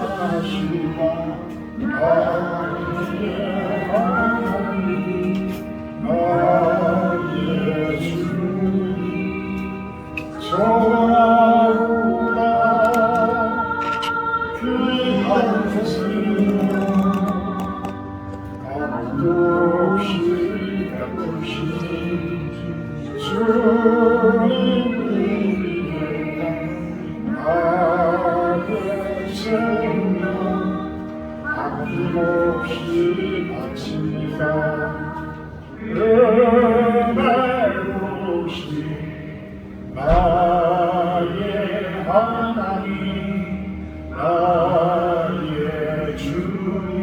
거룩하시다 나의 하나님 나의 주님 전하오라 귀한 스승 값도 없이 값없이 주님을 위해 나의 생명 아낌없이 바칩니다. 은혜로우신 나의 하나님 나의 주님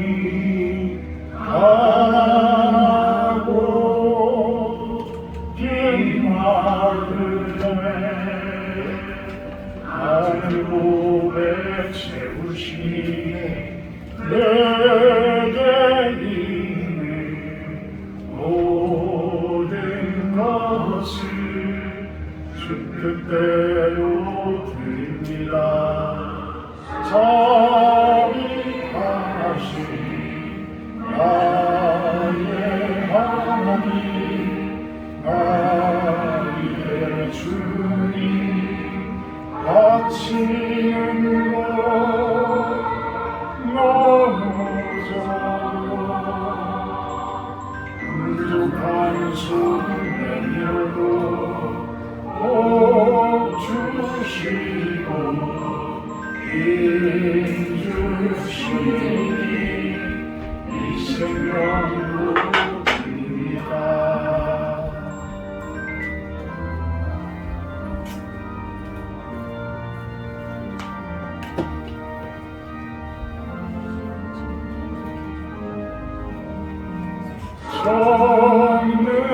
가난하고 빈 마음에 나를 몸에 채우시네 내게 있는 모든 것을 주 뜻대로 드립니다. 자비하신 나의 하나님 나의 주님 바치는 것 너무 적어 부족한 손 내밀어도 복 주시고 힘 주시니 이 생명으로 드립니다.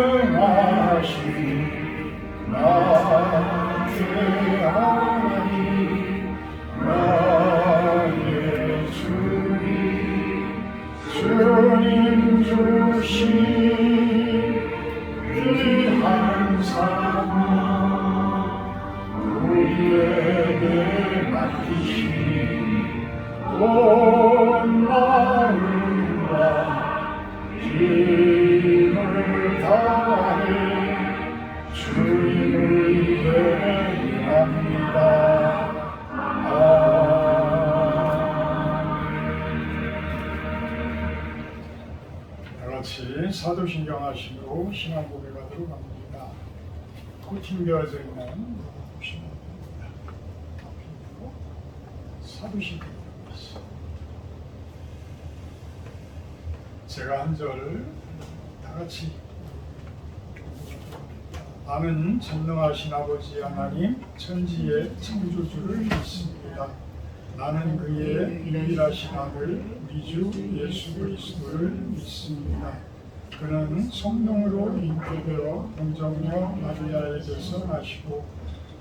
전능하신 나의 하나님 나의 주님 주님 주신 귀한 사랑 우리에게 맡기시니 온 마음과 힘을 다해 주님을 위해 일합니다. 다같이 사도신경 하시고 신앙 고백하도록 합니다. 꽂힌되어져 있는 신앙입니다. 사도신경입니다. 제가 한 절 다같이 나는 전능하신 아버지 하나님 천지의 창조주를 믿습니다. 나는 그의 유일하신 아들 우리 주 예수 그리스도를 믿습니다. 그는 성령으로 잉태되어 동정녀 마리아에게서 나시고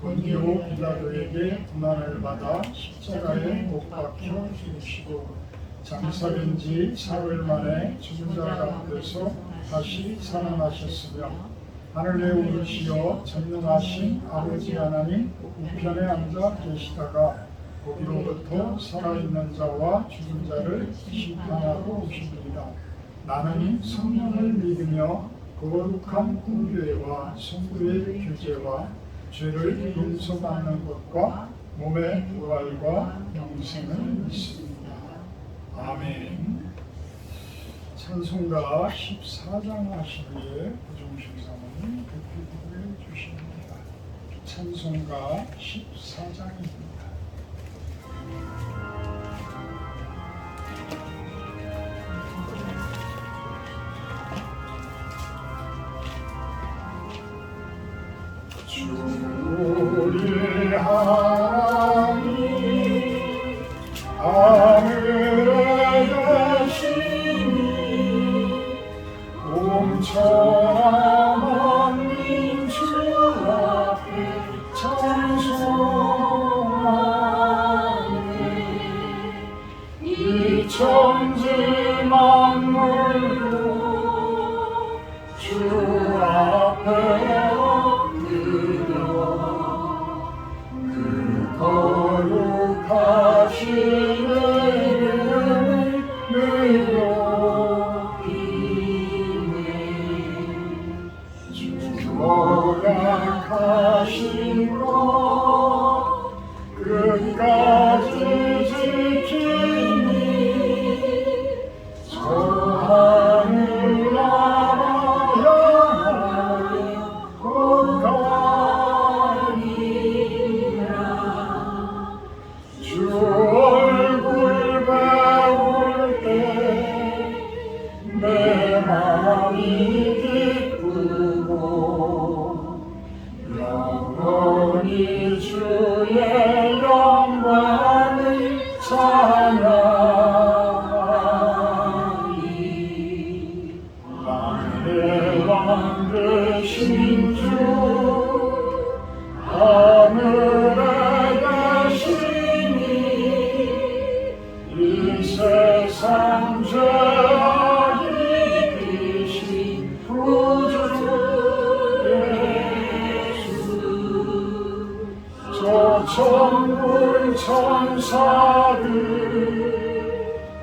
본디오 빌라도에게 고난을 받아 십자가에 못 박혀 죽으시고 장사된 지 사흘 만에 죽은 자 가운데서 다시 살아나셨으며 하늘에 오르시어 전능하신 아버지 하나님 우편에 앉아 계시다가 거기로부터 살아있는 자와 죽은 자를 심판하고 오십니다. 나는 성령을 믿으며 거룩한 공교회와 성도의 교제와 죄를 용서받는 것과 몸의 부활과 영생을 믿습니다. 아멘. 찬송가 14장 하시기에 부종신사모님 급히 주십니다. 찬송가 14장입니다. 주의 하나님 하늘에 계시니 온천한 만민 주 앞에 찬송하네. 이 천지 만물도 주 앞에 그 거룩 거룩하신 이름을 늘 높이네. 주 고백하신 것 끝까지 지키니 저 하늘나라 영원히 곧 가리라. 주 얼굴 배울 때 내 마음이 기쁘고 영원히 주의 영광을 찬양하리. 나의 왕 되신 주 하늘에 계시니 이 세상 죄악이 이기신 구주 예수. 저 천군 천사들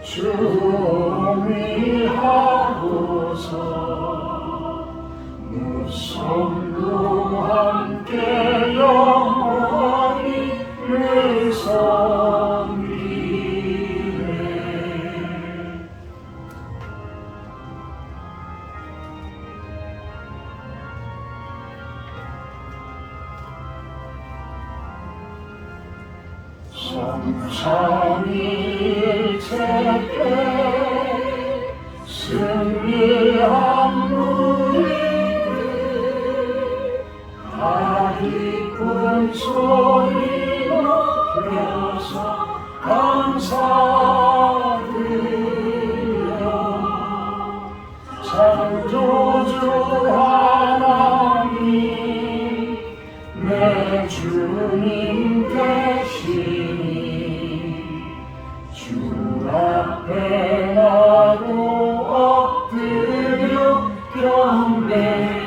주의하고서 무성도 함께 영원히 늘 섬기네. 성삼일체께 승리한 무리들 다 기쁜 소리 높여서 감사드려. 창조주 하나님 내 주님 되시니 주 앞에 나도 엎드려 경배하네.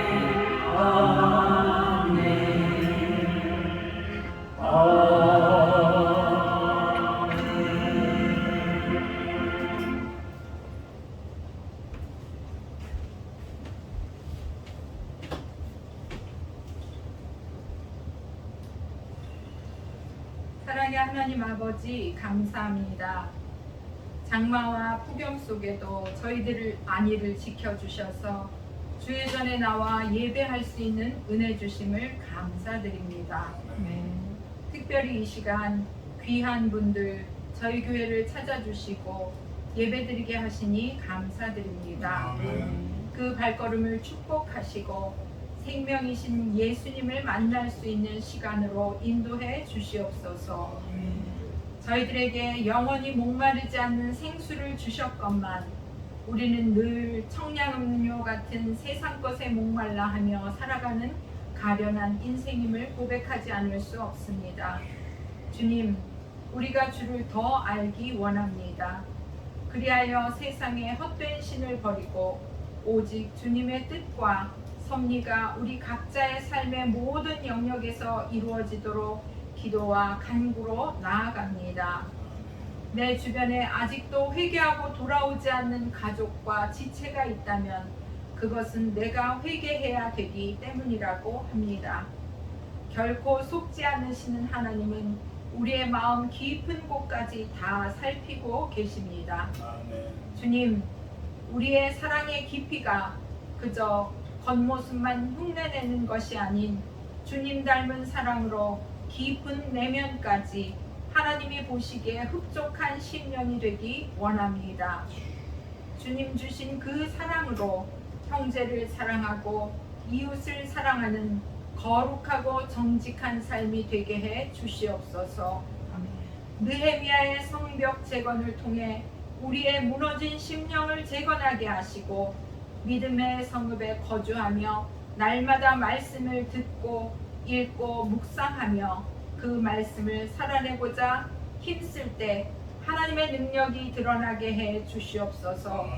사랑의 하나님 아버지 감사합니다. 장마와 폭염 속에도 저희들을 안위를 지켜주셔서 주의전에 나와 예배할 수 있는 은혜 주심을 감사드립니다. 특별히 이 시간 귀한 분들 저희 교회를 찾아주시고 예배드리게 하시니 감사드립니다. 그 발걸음을 축복하시고 생명이신 예수님을 만날 수 있는 시간으로 인도해 주시옵소서. 저희들에게 영원히 목마르지 않는 생수를 주셨건만 우리는 늘 청량음료 같은 세상 것에 목말라 하며 살아가는 가련한 인생임을 고백하지 않을 수 없습니다. 주님, 우리가 주를 더 알기 원합니다. 그리하여 세상의 헛된 신을 버리고 오직 주님의 뜻과 섭리가 우리 각자의 삶의 모든 영역에서 이루어지도록 기도와 간구로 나아갑니다. 내 주변에 아직도 회개하고 돌아오지 않는 가족과 지체가 있다면 그것은 내가 회개해야 되기 때문이라고 합니다. 결코 속지 않으시는 하나님은 우리의 마음 깊은 곳까지 다 살피고 계십니다. 주님, 우리의 사랑의 깊이가 그저 겉모습만 흉내내는 것이 아닌 주님 닮은 사랑으로 깊은 내면까지 하나님이 보시기에 흡족한 심령이 되기 원합니다. 주님 주신 그 사랑으로 형제를 사랑하고 이웃을 사랑하는 거룩하고 정직한 삶이 되게 해 주시옵소서. 느헤미야의 성벽 재건을 통해 우리의 무너진 심령을 재건하게 하시고 믿음의 성읍에 거주하며 날마다 말씀을 듣고 읽고 묵상하며 그 말씀을 살아내고자 힘쓸 때 하나님의 능력이 드러나게 해 주시옵소서.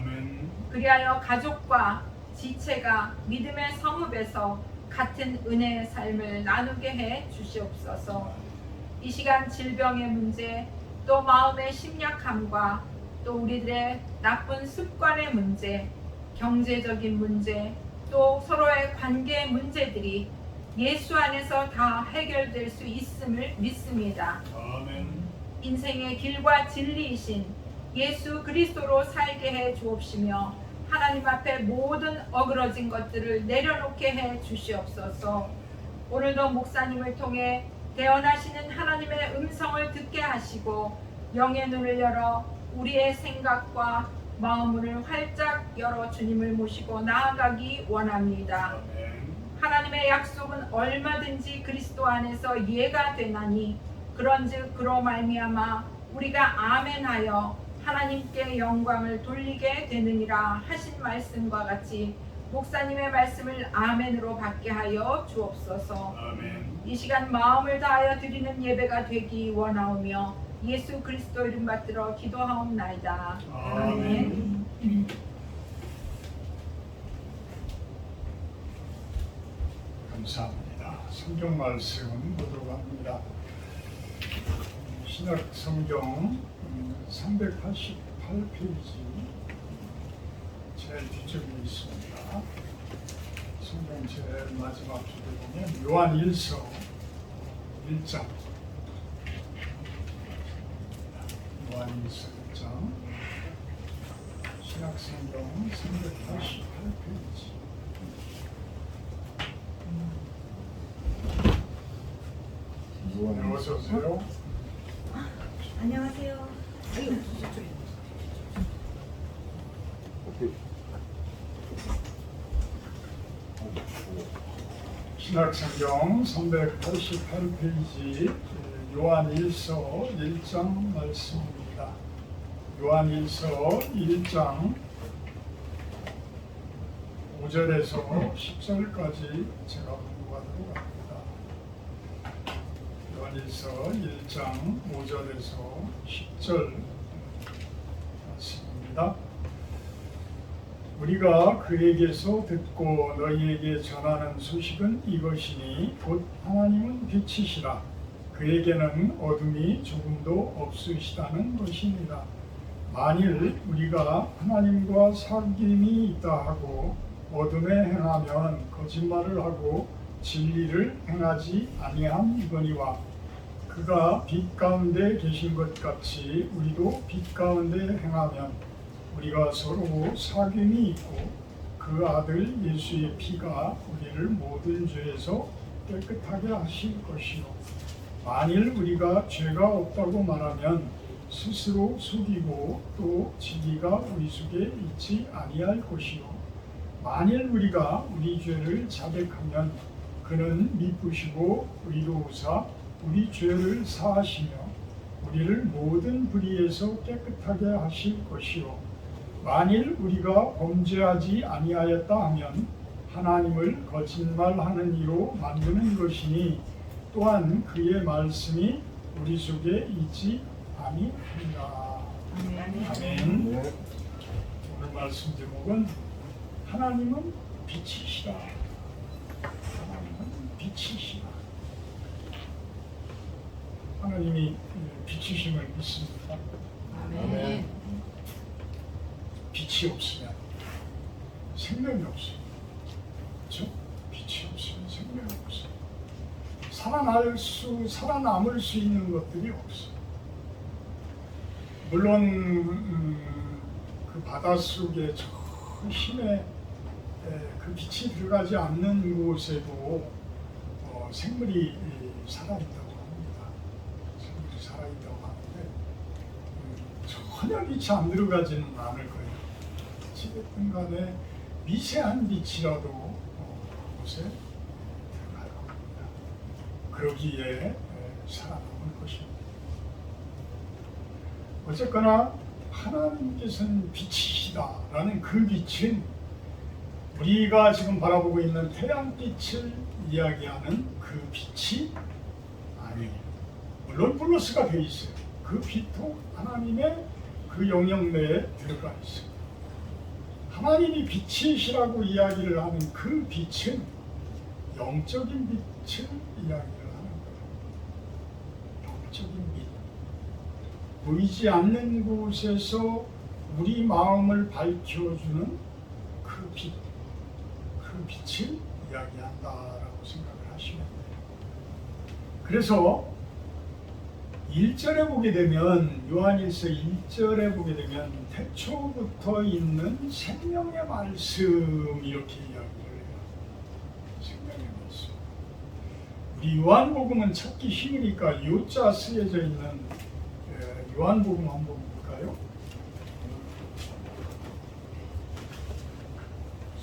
그리하여 가족과 지체가 믿음의 성읍에서 같은 은혜의 삶을 나누게 해 주시옵소서. 이 시간 질병의 문제, 또 마음의 심약함과 또 우리들의 나쁜 습관의 문제, 경제적인 문제, 또 서로의 관계의 문제들이 예수 안에서 다 해결될 수 있음을 믿습니다. 아멘. 인생의 길과 진리이신 예수 그리스도로 살게 해 주옵시며 하나님 앞에 모든 어그러진 것들을 내려놓게 해 주시옵소서. 오늘도 목사님을 통해 대언하시는 하나님의 음성을 듣게 하시고 영의 눈을 열어 우리의 생각과 마음을 활짝 열어 주님을 모시고 나아가기 원합니다. 아멘. 하나님의 약속은 얼마든지 그리스도 안에서 이해가 되나니 그런즉 그로 말미암아 우리가 아멘하여 하나님께 영광을 돌리게 되느니라 하신 말씀과 같이 목사님의 말씀을 아멘으로 받게 하여 주옵소서. 아멘. 이 시간 마음을 다하여 드리는 예배가 되기 원하오며 예수 그리스도 이름 받들어 기도하옵나이다. 아멘. 감사합니다. 성경 말씀 보도록 합니다. 신약 성경 388페이지 제일 뒤쪽에 있습니다. 성경 제일 마지막 줄에 보면 요한 1서 1장 요한 1서 1장 신약 성경 388페이지 어서 오세요. 안녕하세요. 신약성경 388페이지 요한1서 1장 말씀입니다. 요한1서 1장 5절에서 10절까지 제가 공부하도록 합니다. 요한1서 1장 5절에서 10절 말씀입니다. 우리가 그에게서 듣고 너희에게 전하는 소식은 이것이니 곧 하나님은 빛이시라. 그에게는 어둠이 조금도 없으시다는 것입니다. 만일 우리가 하나님과 사귐이 있다 하고 어둠에 행하면 거짓말을 하고 진리를 행하지 아니함이거니와 그가 빛 가운데 계신 것 같이 우리도 빛 가운데 행하면 우리가 서로 사귐이 있고 그 아들 예수의 피가 우리를 모든 죄에서 깨끗하게 하실 것이요 만일 우리가 죄가 없다고 말하면 스스로 속이고 또 진리가 우리 속에 있지 아니할 것이요 만일 우리가 우리 죄를 자백하면 그는 미쁘시고 의로우사 우리 죄를 사하시며 우리를 모든 불의에서 깨끗하게 하실 것이요 만일 우리가 범죄하지 아니하였다 하면 하나님을 거짓말하는 이로 만드는 것이니 또한 그의 말씀이 우리 속에 있지 아니하리라. 아멘. 오늘 말씀 제목은 하나님은 빛이시라. 하나님은 빛이시라. 하나님이 빛이심을 믿습니다. 아멘. 빛이 없으면 생명이 없어요. 그렇죠? 빛이 없으면 생명이 없어요. 살아남을 수 있는 것들이 없어요. 물론 그 바닷속에 저 힘에 그 빛이 들어가지 않는 곳에도 생물이 살아있다고 합니다. 생물이 살아있다고 하는데 전혀 빛이 안 들어가지는 않을 거예요. 어찌됐든 간에 미세한 빛이라도 그곳에 들어갈 겁니다. 그러기에 살아남을 것입니다. 어쨌거나 하나님께서는 빛이시다라는 그 빛은 우리가 지금 바라보고 있는 태양빛을 이야기하는 그 빛이 아니에요. 물론 플러스가 되어 있어요. 그 빛도 하나님의 그 영역 내에 들어가 있어요. 하나님이 빛이시라고 이야기를 하는 그 빛은 영적인 빛을 이야기를 하는 거예요. 보이지 않는 곳에서 우리 마음을 밝혀주는 그 빛, 그 빛을 이야기한다라고 생각을 하시면 돼요. 그래서 1절에 보게 되면, 요한일서 1절에 보게 되면 태초부터 있는 생명의 말씀, 이렇게 이야기를 해요. 생명의 말씀. 우리 요한복음은 찾기 쉬우니까 요자 쓰여져 있는 요한복음 한번 볼까요?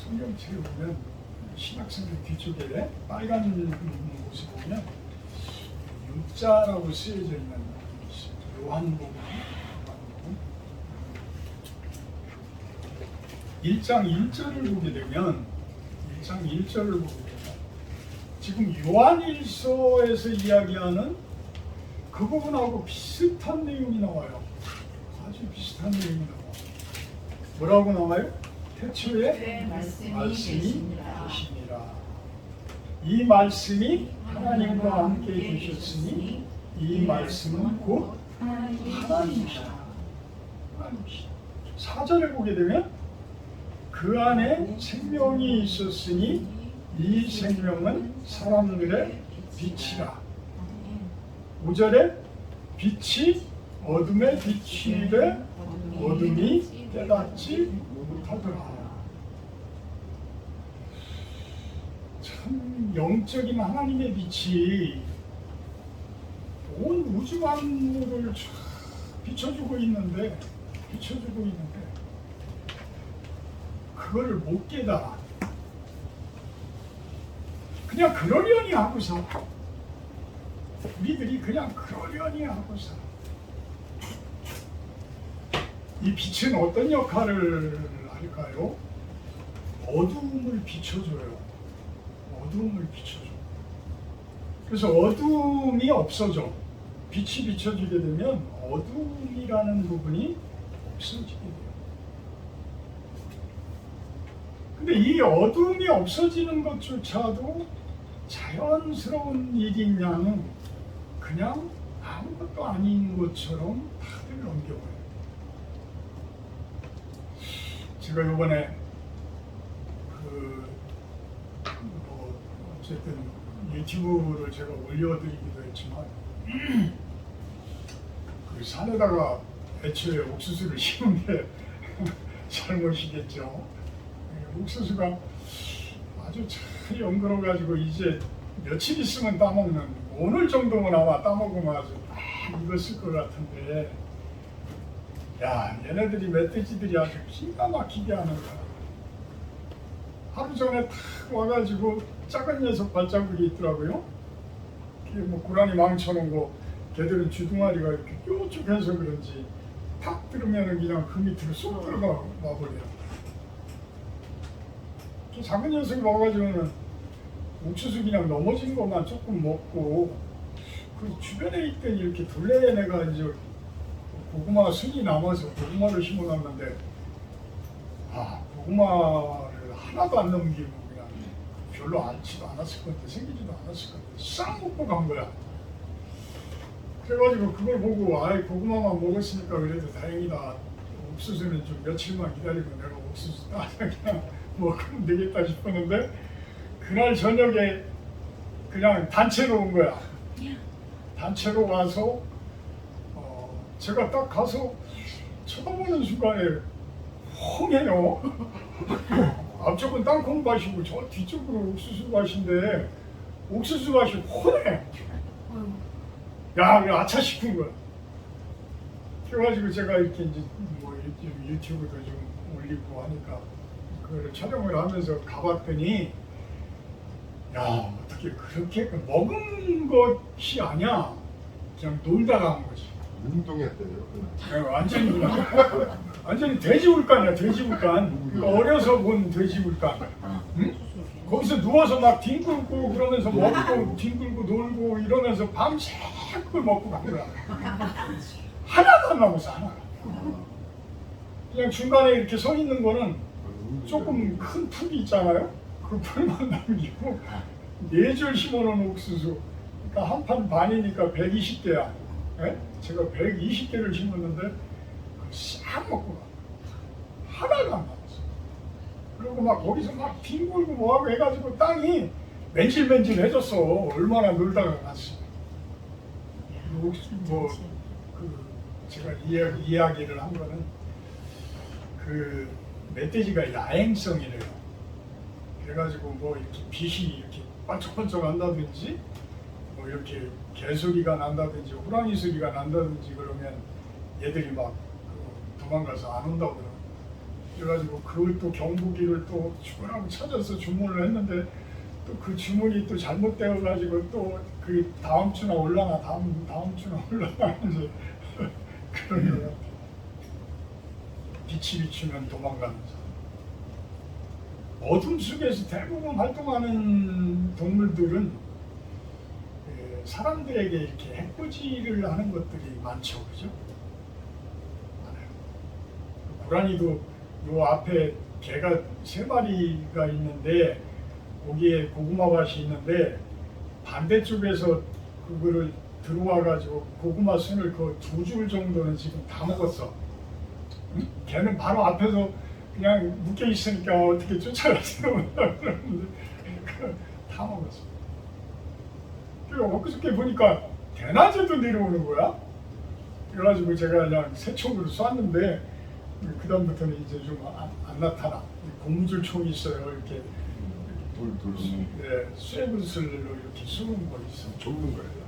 성경책에 보면 신약성경 뒤쪽에 빨간 곳에 보면 요자라고 쓰여져 있는 요한복음 1장 1절을 보게 되면 지금 요한일서에서 이야기하는 그 부분하고 비슷한 내용이 나와요. 아주 비슷한 내용이 나와요. 뭐라고 나와요? 태초에 말씀이 계시니라. 이 말씀이 하나님과 함께 계셨으니 이 말씀은 곧 하나님이시다. 4절에 보게 되면 그 안에 생명이 있었으니 이 생명은 사람들의 빛이라. 5절에 빛이 어둠에 비치되 어둠이 깨닫지 못하더라. 참 영적인 하나님의 빛이 온 우주 만물을 비춰주고 있는데 그거를 못 깨달아. 그냥 그러려니 하고 살아. 우리들이 그냥 그러려니 하고 살아. 이 빛은 어떤 역할을 할까요? 어두움을 비춰줘요. 그래서 어두움이 없어져. 빛이 비춰지게 되면 어두움이라는 부분이 없어지게 돼요. 근데 이 어두움이 없어지는 것조차도 자연스러운 일인 양 그냥 아무것도 아닌 것처럼 다들 넘겨버려요. 제가 이번에 어쨌든 유튜브를 제가 올려드리기도 했지만 그 산에다가 애초에 옥수수를 심은 게 잘못이겠죠. 옥수수가 아주 잘 연그러가지고 이제 며칠 있으면 따먹는, 오늘 정도면 아마 따먹으면 아주 딱 익었을 것 같은데, 야, 얘네들이 멧돼지들이 아주 기가 막히게 하는 거야. 하루 전에 탁 와가지고 작은 녀석 발자국이 있더라고요. 그게 뭐 고라니 망쳐놓은 거, 걔들은 주둥아리가 이렇게 뾰족해서 그런지 탁 들으면 그냥 그 밑으로 쏙 들어가 와버려요. 또 작은 녀석이 와가지고는 옥수수 그냥 넘어진 것만 조금 먹고, 그 주변에 있던 이렇게 둘레내가 이제 고구마 순이 남아서 고구마를 심어놨는데, 고구마를 하나도 안 넘기고 그냥 별로 않지도 않았을 건데, 생기지도 않았을 건데 싹 먹고 간 거야. 그래가지고 그걸 보고 고구마만 먹었으니까 그래도 다행이다. 옥수수는 좀 며칠만 기다리고 내가 옥수수 따서 그냥 먹으면 되겠다 싶었는데, 그날 저녁에 그냥 단체로 온 거야. 단체로 와서 제가 딱 가서 쳐다보는 순간에 홍해요. 앞쪽은 땅콩밭이고 저 뒤쪽으로 옥수수밭인데 옥수수밭이 혼해. 야, 아차 싶은 거야. 그래가지고 제가 이렇게 이제 뭐 유튜브도 좀 올리고 하니까 그거를 촬영을 하면서 가봤더니, 야, 어떻게 그렇게 먹은 것이 아니야. 그냥 놀다가 한 거지. 운동했대요. 완전히 돼지울간이야, 돼지울간. 그러니까 어려서 본 돼지울간. 응? 거기서 누워서 막 뒹굴고 그러면서 먹고 뒹굴고 놀고 이러면서 밤새 그걸 먹고 간 거야. 하나도 안 남았어, 하나. 그냥 중간에 이렇게 서 있는 거는 조금 큰 풀이 있잖아요. 그 풀만 남기고 4줄 심어놓은 옥수수. 그러니까 한 판 반이니까 120개야. 예? 제가 120개를 심었는데 싹 먹고 가. 하나도 안 남았어. 그리고 막 거기서 막 뒹굴고 뭐하고 해가지고 땅이 맨질맨질해졌어. 얼마나 놀다가 갔어. 제가 이야기를 한 거는 그 멧돼지가 야행성이래요. 그래가지고 뭐 이렇게 빛이 이렇게 반짝반짝 한다든지 뭐 이렇게 개소리가 난다든지 호랑이 소리가 난다든지 그러면 얘들이 막 도망가서 안 온다고 그러고, 그래가지고 그걸 또 경보기를 또 주문하고 찾아서 주문을 했는데 또 그 주문이 또 잘못되어가지고 또 그 다음 주나 올라나 다음 주나 올라나 이제 그런 거 같아요. 빛이 비추면 도망가는 사람. 어둠 속에서 대부분 활동하는 동물들은 사람들에게 이렇게 해코지를 하는 것들이 많죠, 그죠? 많아요. 고라니도 요 앞에 개가 3마리가 있는데 거기에 고구마밭이 있는데 반대쪽에서 그거를 들어와가지고 고구마 순을 그 2줄 정도는 지금 다 먹었어. 응? 걔는 바로 앞에서 그냥 묶여 있으니까 어떻게 쫓아가지도 못하는데 다 먹었어. 그리고 엊그저께 보니까 대낮에도 내려오는 거야. 그래가지고 제가 그냥 새총으로 쐈는데 그 다음부터는 이제 좀 안 나타나. 고무줄 총이 있어요. 이렇게 네, 쇠구슬로 이렇게 쏘는 거 있어. 전문가예요.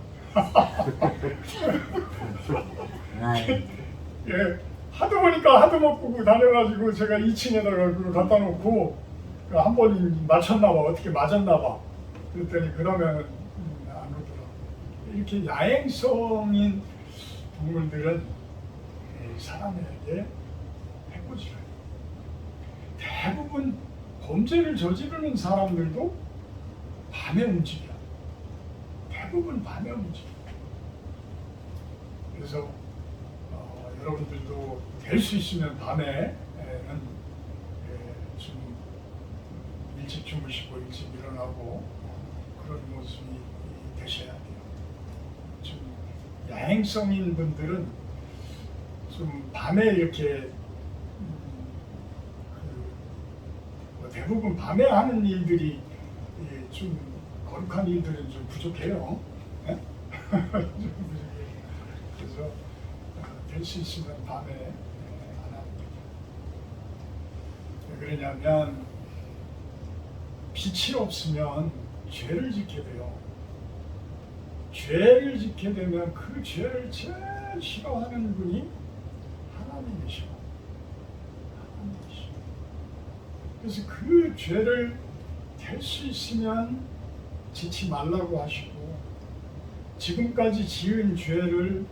예, 하도 보니까 하도 못 보고 다녀가지고 제가 2층에다가 그걸 갖다 놓고 한 번 맞췄나 봐. 어떻게 맞았나 봐. 그랬더니 그러면 안 오더라고. 이렇게 야행성인 동물들은 사람에게 해코지를 해요. 대부분 범죄를 저지르는 사람들도 밤에 움직여. 대부분 밤에 움직여. 그래서 여러분들도 될 수 있으면 밤에는 좀 일찍 주무시고 일찍 일어나고 그런 모습이 되셔야 돼요. 좀 야행성인 분들은 좀 밤에 이렇게 대부분 밤에 하는 일들이 좀 거룩한 일들은 좀 부족해요. 네? 좀 부족해요. 그래서 될 수 있으면 밤에 안 하는 거죠. 왜 그러냐면 빛이 없으면 죄를 짓게 돼요. 죄를 짓게 되면 그 죄를 제일 싫어하는 분이 하나님이시오. 그래서 그 죄를 될 수 있으면 짓지 말라고 하시고, 지금까지 지은 죄를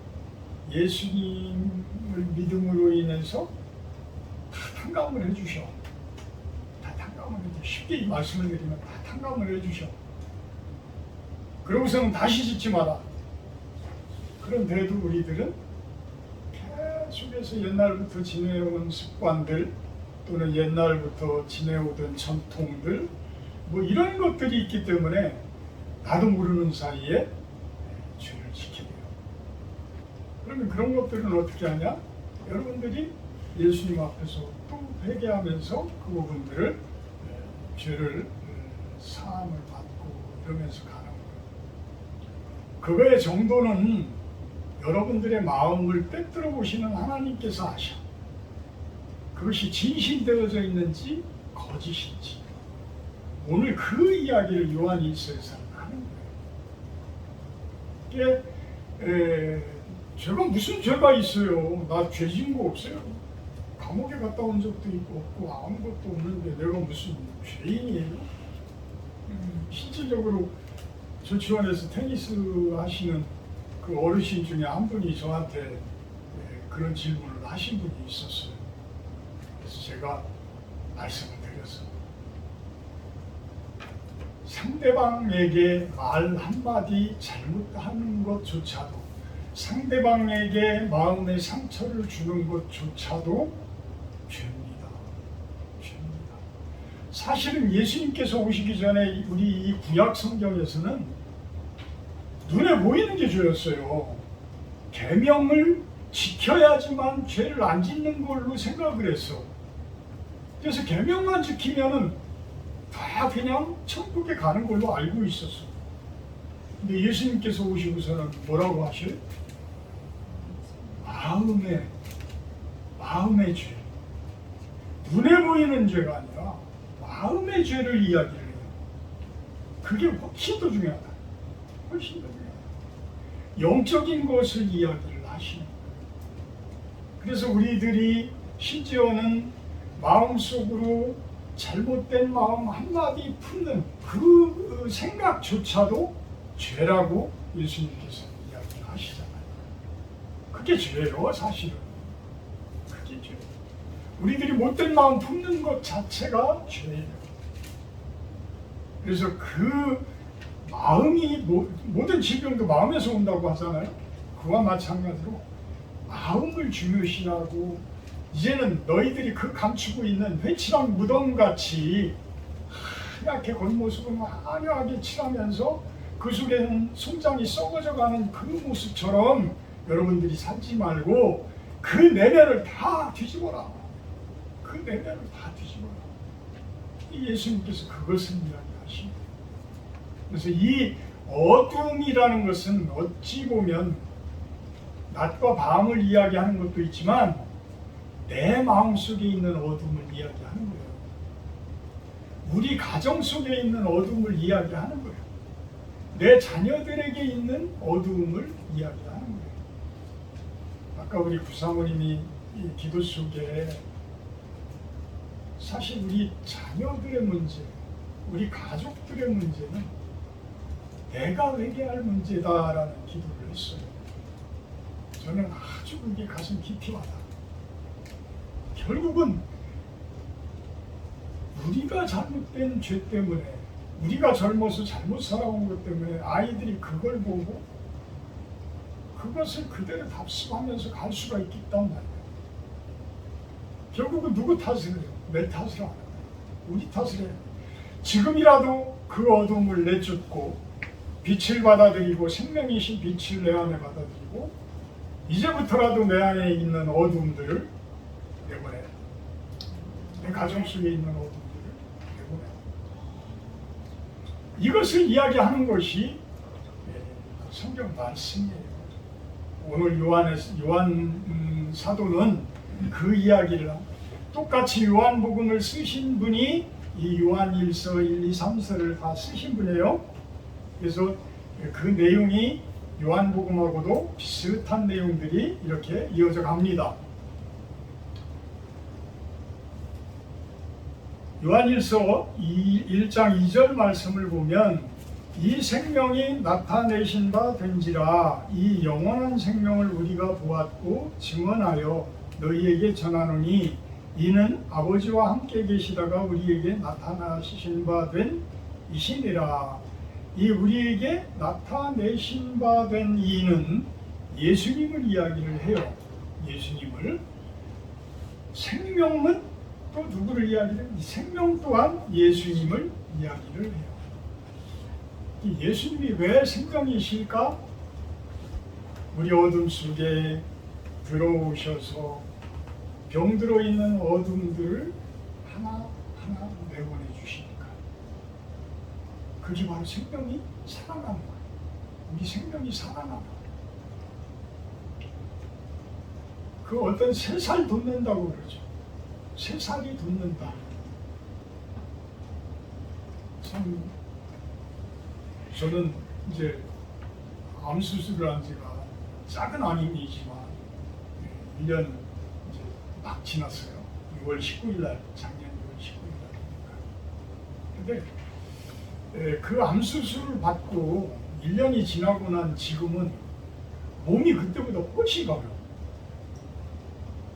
예수님을 믿음으로 인해서 다 탕감을 해주셔. 다 탕감을 해주셔. 쉽게 이 말씀을 드리면 다 탕감을 해주셔. 그러고서는 다시 짓지 마라. 그런데도 우리들은 계속해서 옛날부터 지내온 습관들 또는 옛날부터 지내오던 전통들 뭐 이런 것들이 있기 때문에 나도 모르는 사이에 죄를 지게 돼요. 그러면 그런 것들은 어떻게 하냐? 여러분들이 예수님 앞에서 또 회개하면서 그 부분들을 죄를 사함을 받고 이러면서 가는 거예요. 그거의 정도는 여러분들의 마음을 꿰뚫어 보시는 하나님께서 아셔. 그것이 진실되어져 있는지 거짓인지. 오늘 그 이야기를 요한이 있어서 하는 거예요. 이게 제가 무슨 죄가 있어요? 나 죄 지은 거 없어요. 감옥에 갔다 온 적도 있고 없고 아무것도 없는데 내가 무슨 죄인이에요? 실질적으로 조치원에서 테니스 하시는 그 어르신 중에 한 분이 저한테 그런 질문을 하신 분이 있었어요. 그래서 제가 말씀을 드렸어요. 상대방에게 말 한마디 잘못하는 것조차도, 상대방에게 마음의 상처를 주는 것조차도 죄입니다. 죄입니다. 사실은 예수님께서 오시기 전에 우리 이 구약 성경에서는 눈에 보이는 게 죄였어요. 계명을 지켜야지만 죄를 안 짓는 걸로 생각을 했어. 그래서 계명만 지키면은 다 그냥 천국에 가는 걸로 알고 있었어. 근데 예수님께서 오시고서는 뭐라고 하실? 마음의 죄. 눈에 보이는 죄가 아니라 마음의 죄를 이야기를 해요. 그게 훨씬 더 중요하다. 훨씬 더 중요하다. 영적인 것을 이야기를 하시는 거예요. 그래서 우리들이 심지어는 마음속으로 잘못된 마음 한마디 품는 그 생각조차도 죄라고 예수님께서 이야기하시잖아요. 그게 죄예요, 사실은. 그게 죄. 우리들이 못된 마음 품는 것 자체가 죄예요. 그래서 그 마음이 모든 질병도 마음에서 온다고 하잖아요. 그와 마찬가지로 마음을 중요시하고 이제는 너희들이 그 감추고 있는 회칠한 무덤같이 하얗게 겉모습은 화려하게 칠하면서 그 속에는 송장이 썩어져가는 그 모습처럼 여러분들이 살지 말고 그 내면을 다 뒤집어라. 그 내면을 다 뒤집어라. 이 예수님께서 그것을 이야기하십니다. 그래서 이 어둠이라는 것은 어찌 보면 낮과 밤을 이야기하는 것도 있지만 내 마음속에 있는 어둠을 이야기하는 거예요. 우리 가정 속에 있는 어둠을 이야기하는 거예요. 내 자녀들에게 있는 어두움을 이야기하는 거예요. 아까 우리 구사모님이 이 기도 속에 사실 우리 자녀들의 문제, 우리 가족들의 문제는 내가 회개할 문제다라는 기도를 했어요. 저는 아주 그게 가슴 깊이 와닿아요. 결국은 우리가 잘못된 죄 때문에, 우리가 젊어서 잘못 살아온 것 때문에 아이들이 그걸 보고 그것을 그대로 답습하면서 갈 수가 있단 말이에요. 결국은 누구 탓을 해요? 내 탓을 안 해요. 우리 탓을 해요. 지금이라도 그 어둠을 내쫓고 빛을 받아들이고 생명이신 빛을 내 안에 받아들이고 이제부터라도 내 안에 있는 어둠들을 내보내요. 내 가정 속에 있는 어둠들을 내보내요. 이것을 이야기하는 것이 성경 말씀이에요. 오늘 요한 사도는 그 이야기를 똑같이 요한복음을 쓰신 분이 이 요한일서 1, 2, 3서를 다 쓰신 분이에요. 그래서 그 내용이 요한복음하고도 비슷한 내용들이 이렇게 이어져 갑니다. 요한일서 1장 2절 말씀을 보면 이 생명이 나타내신 바 된지라 이 영원한 생명을 우리가 보았고 증언하여 너희에게 전하노니 이는 아버지와 함께 계시다가 우리에게 나타나신 바 된 이시니라. 이 우리에게 나타내신 바 된 이는 예수님을 이야기를 해요. 예수님을. 생명은 또 누구를 이야기해요? 이 생명 또한 예수님을 이야기를 해요. 이 예수님이 왜 생명이실까? 우리 어둠 속에 들어오셔서 병들어 있는 어둠들을 하나하나 내보내 주시니까. 그게 바로 생명이 살아나는 거예요. 우리 생명이 살아나는 거예요. 그 어떤 새살 돋는다고 그러죠. 새살이 돋는다. 참 저는 이제 암 수술을 한 지가 작은 암이지만 1년 이제 막 지났어요. 6월 19일 날, 작년 6월 19일 날이니까. 근데 그 암 수술을 받고 1년이 지나고 난 지금은 몸이 그때보다 훨씬 가벼워.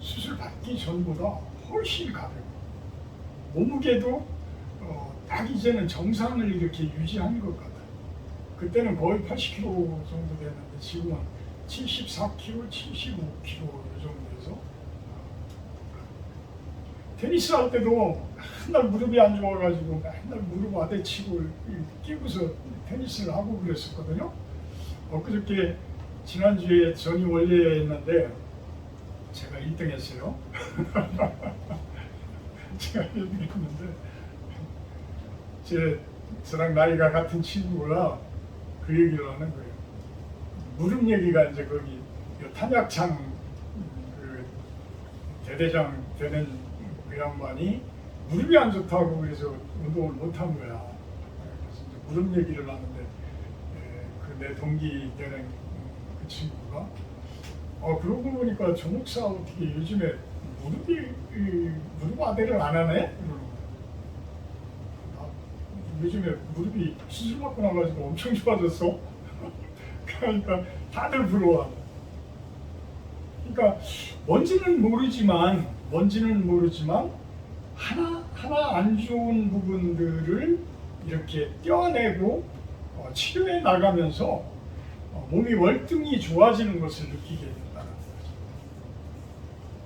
수술 받기 전보다 훨씬 가벼워. 몸무게도 딱 이제는 정상을 이렇게 유지한 것 같아요. 그때는 거의 80kg 정도 됐는데 지금은 74kg, 75kg 정도에서 테니스 할 때도 맨날 무릎이 안 좋아가지고 맨날 무릎 아래치고 끼고서 테니스를 하고 그랬었거든요. 엊그저께 지난주에 전이 원리에 했는데 제가 1등 했어요. 제가 1등 했는데 저랑 나이가 같은 친구가 그 얘기를 하는 거예요. 무릎 얘기가 이제 거기 탄약창 그 대대장 되는 그 양반이 무릎이 안 좋다고 그래서 운동을 못 한 거야. 그래서 이제 무릎 얘기를 하는데 그 내 동기 되는 그 친구가 그러고 보니까 조 목사 어떻게 요즘에 무릎 아대를 안 하네? 이러는 거야. 요즘에 무릎이 수술 받고 나가지고 엄청 좋아졌어. 그러니까 다들 부러워. 그러니까 뭔지는 모르지만 하나 안 좋은 부분들을 이렇게 떼어내고 치료해 나가면서 몸이 월등히 좋아지는 것을 느끼게 된다는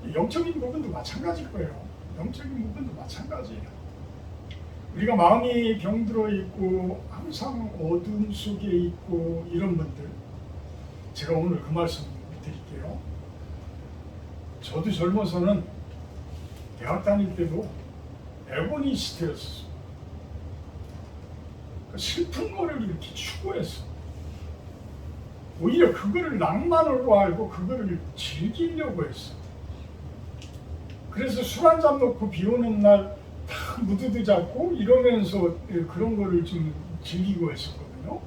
거죠. 영적인 부분도 마찬가지일 거예요. 영적인 부분도 마찬가지예요. 우리가 마음이 병들어 있고 항상 어둠 속에 있고 이런 분들, 제가 오늘 그 말씀 드릴게요. 저도 젊어서는 대학 다닐 때도 에고니스트였어. 슬픈 거를 이렇게 추구했어. 오히려 그거를 낭만으로 알고 그거를 즐기려고 했어. 그래서 술 한잔 놓고 비 오는 날 다 무드도 잡고 이러면서 그런 거를 좀 즐기고 했었거든요.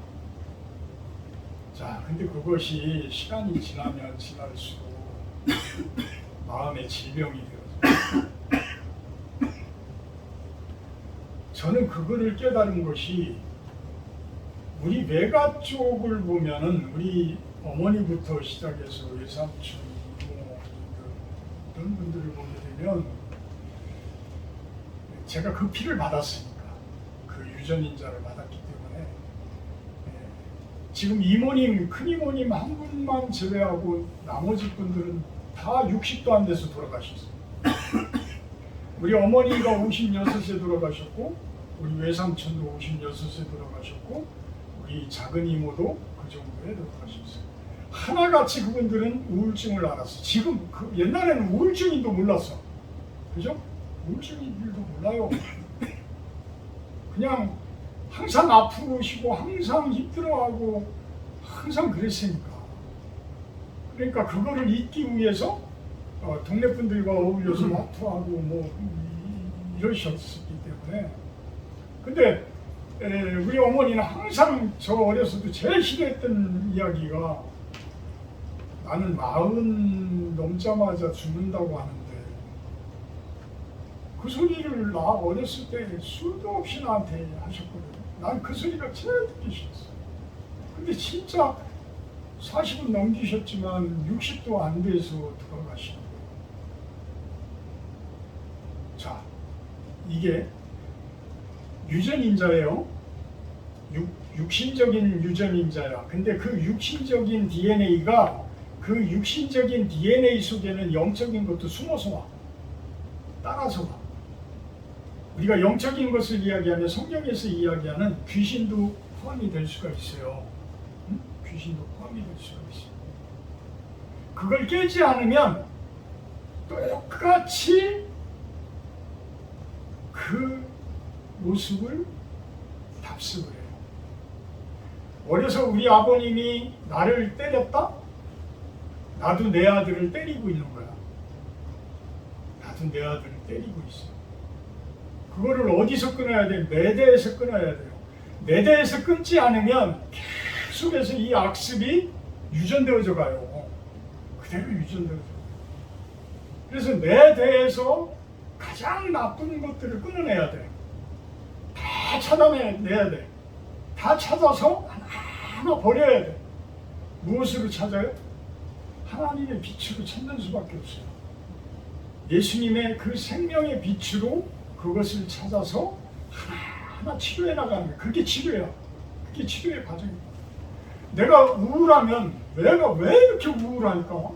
자, 근데 그것이 시간이 지나면 지날수록 마음의 질병이 되어서 저는 그거를 깨달은 것이 우리 외가 쪽을 보면은 우리 어머니부터 시작해서 외삼촌, 이모 이런 분들을 보게 되면 제가 그 피를 받았으니까 그 유전인자를 받았기 때문에 지금 이모님, 큰이모님 한 분만 제외하고 나머지 분들은 다 60도 안 돼서 돌아가셨어요. 우리 어머니가 56세 돌아가셨고 우리 외삼촌도 56세 돌아가셨고 우리 작은 이모도 그 정도에 돌아가셨어요. 하나같이 그분들은 우울증을 앓았어. 지금 옛날에는 우울증인도 몰랐어. 그죠? 우울증인들도 몰라요. 그냥 항상 아프시고 항상 힘들어하고 항상 그랬으니까. 그러니까 그거를 잊기 위해서 동네 분들과 어울려서 마투하고 뭐 이러셨기 때문에. 근데 우리 어머니는 항상 저 어렸을 때 제일 싫어했던 이야기가 나는 40 넘자마자 죽는다고 하는데 그 소리를 나 어렸을 때 수도 없이 나한테 하셨거든요. 난 그 소리가 제일 듣기 싫었어. 근데 진짜 40은 넘기셨지만 60도 안 돼서 돌아가시는 거예요. 자, 이게 유전인자예요. 육신적인 유전인자야. 근데 그 육신적인 DNA가 그 육신적인 DNA 속에는 영적인 것도 숨어서 와. 따라서 와. 우리가 영적인 것을 이야기하면 성경에서 이야기하는 귀신도 포함이 될 수가 있어요. 응? 귀신도 포함이 될 수가 있어요. 그걸 깨지 않으면 똑같이 그 모습을 답습을 해요. 어려서 우리 아버님이 나를 때렸다? 나도 내 아들을 때리고 있는 거야. 나도 내 아들을 때리고 있어. 그거를 어디서 끊어야 돼? 내대에서 끊어야 돼요. 내대에서 끊지 않으면 계속해서 이 악습이 유전되어져 가요. 그대로 유전되어져 가요. 그래서 내대에서 가장 나쁜 것들을 끊어내야 돼. 다 찾아내야 돼. 다 찾아서 하나하나 버려야 돼. 무엇으로 찾아요? 하나님의 빛으로 찾는 수밖에 없어요. 예수님의 그 생명의 빛으로 그것을 찾아서 하나하나 치료해 나가는 거예요. 그게 치료야. 그게 치료의 과정입니다. 내가 우울하면 내가 왜 이렇게 우울할까?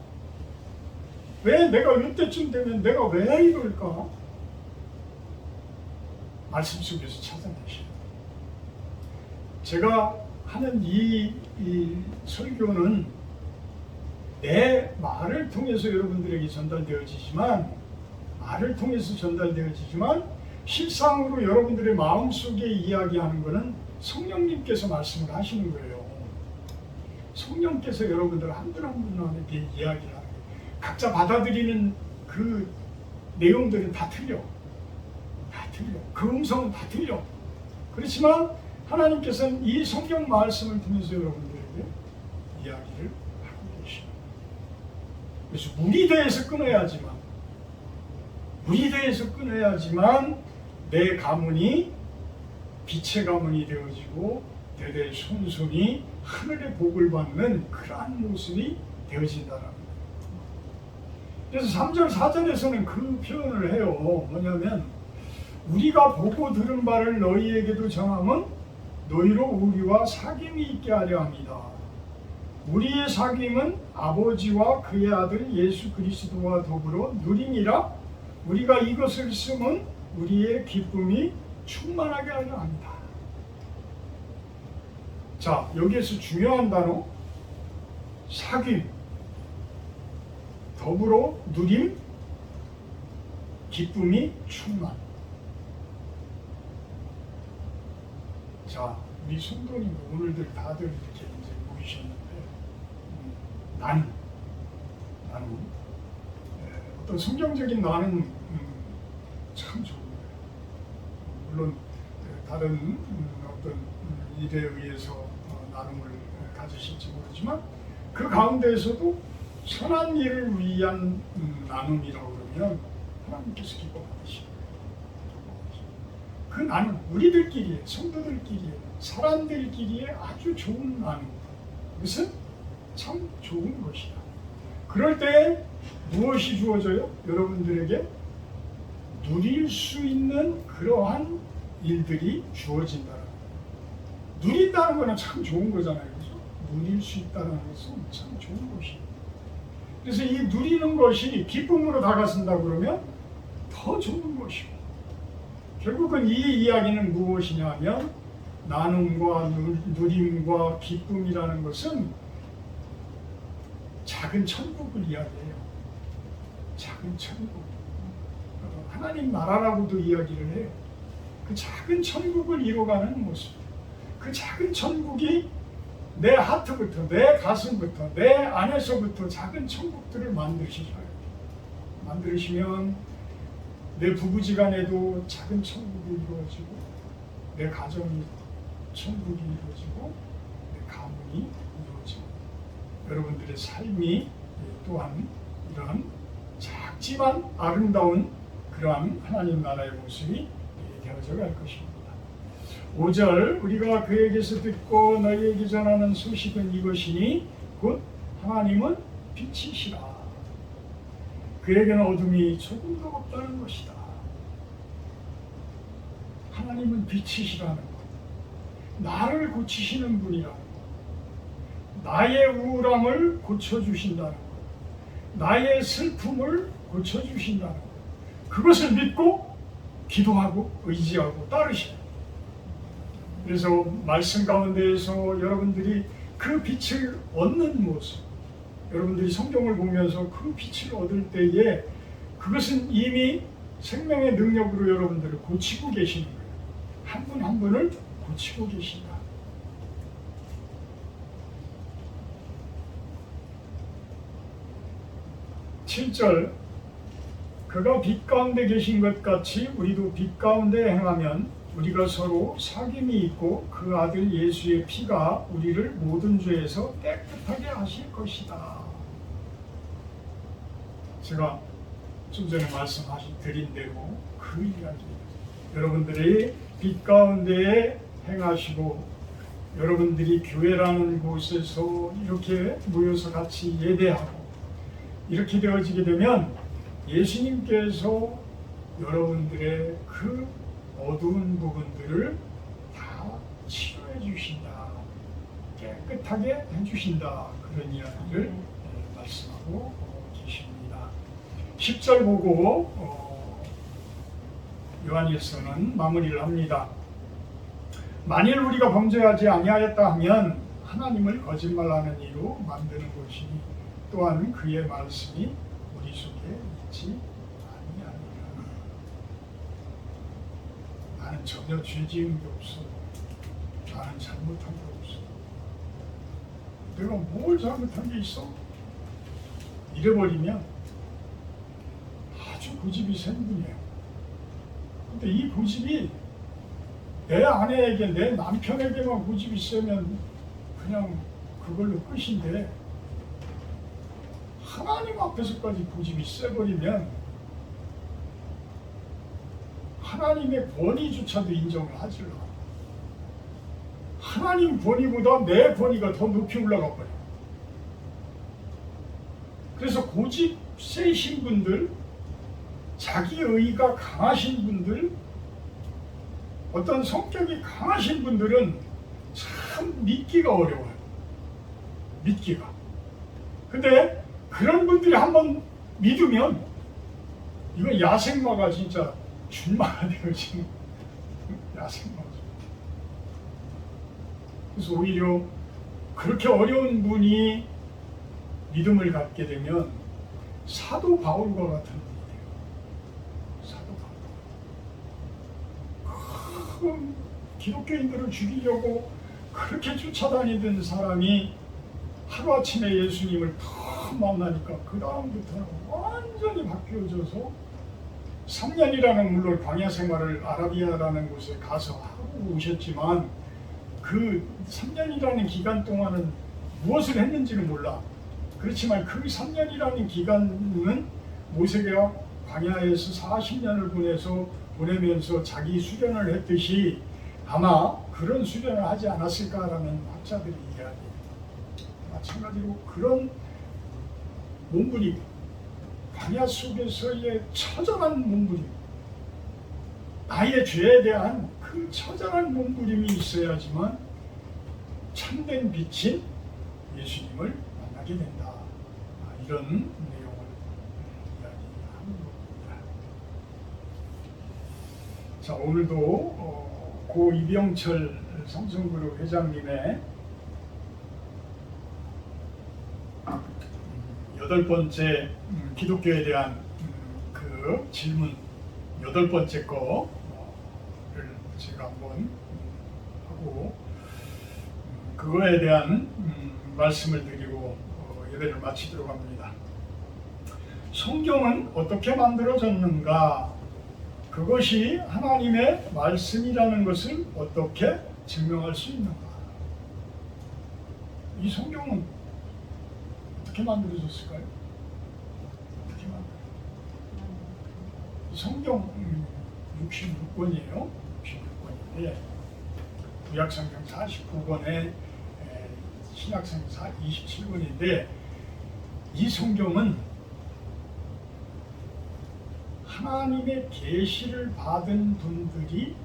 왜 내가 이때쯤 되면 내가 왜 이럴까? 말씀 속에서 찾아내셔요. 제가 하는 이 설교는 내 말을 통해서 여러분들에게 전달되어지지만 실상으로 여러분들의 마음속에 이야기하는 것은 성령님께서 말씀을 하시는 거예요. 성령께서 여러분들 한 분 한 분에게 이야기하는 거예요. 각자 받아들이는 그 내용들은 다 틀려. 그 음성은 다 틀려. 그렇지만 하나님께서는 이 성경 말씀을 통해서 여러분들에게 이야기를 하고 계십니다. 그래서 물이 대해서 끊어야지만 내 가문이 빛의 가문이 되어지고 대대 손손이 하늘의 복을 받는 그러한 모습이 되어진다는 거예요. 그래서 3절 4절에서는 그 표현을 해요. 뭐냐면 우리가 보고 들은 바를 너희에게도 전함은 너희로 우리와 사귐이 있게 하려 합니다. 우리의 사귐은 아버지와 그의 아들 예수 그리스도와 더불어 누림이라 우리가 이것을 쓰면 우리의 기쁨이 충만하게 하려 합니다. 자, 여기에서 중요한 단어 사귐, 더불어 누림, 기쁨이 충만. 자, 우리 성도님 오늘들 다들 이렇게 이제 모이셨는데 나는 어떤 성경적인 나는 참 좋은 거예요. 물론 다른 어떤 일에 의해서 나눔을 가지실지 모르지만 그 가운데에서도 선한 일을 위한 나눔이라고 그러면 하나님께서 기뻐하시고 그 나눔, 우리들끼리의 성도들끼리의 사람들끼리의 아주 좋은 나눔, 그것은 참 좋은 것이다. 그럴 때 무엇이 주어져요? 여러분들에게 누릴 수 있는 그러한 일들이 주어진다는 거예요. 누린다는 것은 참 좋은 거잖아요. 그래서 누릴 수 있다는 것은 참 좋은 것이에요. 그래서 이 누리는 것이 기쁨으로 다가선다 그러면 더 좋은 것이고, 결국은 이 이야기는 무엇이냐면 나눔과 누림과 기쁨이라는 것은 작은 천국을 이야기해요. 작은 천국. 하나님 나라라고도 이야기를 해요. 그 작은 천국을 이뤄가는 모습. 그 작은 천국이 내 하트부터, 내 가슴부터, 내 안에서부터 작은 천국들을 만드시잖아요. 만드시면 내 부부지간에도 작은 천국이 이루어지고, 내 가정이 천국이 이루어지고, 내 가문이 이루어지고, 여러분들의 삶이 또한 이러한 작지만 아름다운 그러한 하나님 나라의 모습이 되어져 갈 것입니다. 5절 우리가 그에게서 듣고 너희에게 전하는 소식은 이것이니 곧 하나님은 빛이시라. 그에게는 어둠이 조금도 없다는 것이다. 하나님은 빛이시라는 것, 나를 고치시는 분이라는 것, 나의 우울함을 고쳐주신다는 것, 나의 슬픔을 고쳐주신다는 것, 그것을 믿고 기도하고 의지하고 따르시라. 그래서 말씀 가운데에서 여러분들이 그 빛을 얻는 모습, 여러분들이 성경을 보면서 그 빛을 얻을 때에 그것은 이미 생명의 능력으로 여러분들을 고치고 계시는 거예요. 한 분 한 분을 고치고 계신다. (7절) 그가 빛 가운데 계신 것 같이 우리도 빛 가운데 행하면 우리가 서로 사귐이 있고 그 아들 예수의 피가 우리를 모든 죄에서 깨끗하게 하실 것이다. 제가 좀 전에 말씀드린 대로 그 이야기입니다. 여러분들이 빛 가운데에 행하시고 여러분들이 교회라는 곳에서 이렇게 모여서 같이 예배하고 이렇게 되어지게 되면 예수님께서 여러분들의 그 어두운 부분들을 다 치료해 주신다, 깨끗하게 해주신다, 그런 이야기를 말씀하고 계십니다. 10절 보고 요한일서는 마무리를 합니다. 만일 우리가 범죄하지 아니하였다 하면 하나님을 거짓말하는 이로 만드는 것이니 또한 그의 말씀이 우리 속에 있지 아니하니라. 나는 전혀 죄 지은 게 없어. 나는 잘못한 게 없어. 내가 뭘 잘못한 게 있어? 이래버리면 아주 고집이 센 분이에요. 근데 이 고집이 내 아내에게, 내 남편에게만 고집이 세면 그냥 그걸로 끝인데, 하나님 앞에서까지 고집이 세버리면 하나님의 권위조차도 인정을 하지 않아. 하나님 권위보다 내 권위가 더 높이 올라가 버려. 그래서 고집 세신 분들, 자기 의가 강하신 분들, 어떤 성격이 강하신 분들은 참 믿기가 어려워요. 믿기가. 근데 그런 분들이 한번 믿으면 이거 야생마가 진짜 준마가 되어지는 야생마죠. 그래서 오히려 그렇게 어려운 분이 믿음을 갖게 되면 사도 바울과 같은 분이 돼요. 사도 바울. 큰 기독교인들을 죽이려고 그렇게 쫓아다니던 사람이 하루아침에 예수님을 더 만나니까 그 다음부터는 완전히 바뀌어져서 3년이라는 물론 광야 생활을 아라비아라는 곳에 가서 하고 오셨지만 그 3년이라는 기간 동안은 무엇을 했는지는 몰라. 그렇지만 그 3년이라는 기간은 모세가 광야에서 40년을 보내면서 자기 수련을 했듯이 아마 그런 수련을 하지 않았을까라는 학자들이 이야기해요. 마찬가지로 그런 몸부림, 광야 속에서의 처절한 몸부림, 나의 죄에 대한 그 처절한 몸부림이 있어야지만 참된 빛인 예수님을 만나게 된다. 이런 내용을 이야기하는 겁니다. 자, 오늘도 고 이병철 삼성그룹 회장님의 8번째 기독교에 대한 그 질문 8번째 거를 제가 한번 하고 그거에 대한 말씀을 드리고 예배를 마치도록 합니다. 성경은 어떻게 만들어졌는가? 그것이 하나님의 말씀이라는 것을 어떻게 증명할 수 있는가? 이 성경은 어떻게 만들어졌을까요? 어떻게 만들어졌을까요? 이 성경 66권이에요. 66권인데 구약성경 49권에 신약성경 27권인데 이 성경은 하나님의 계시를 받은 분들이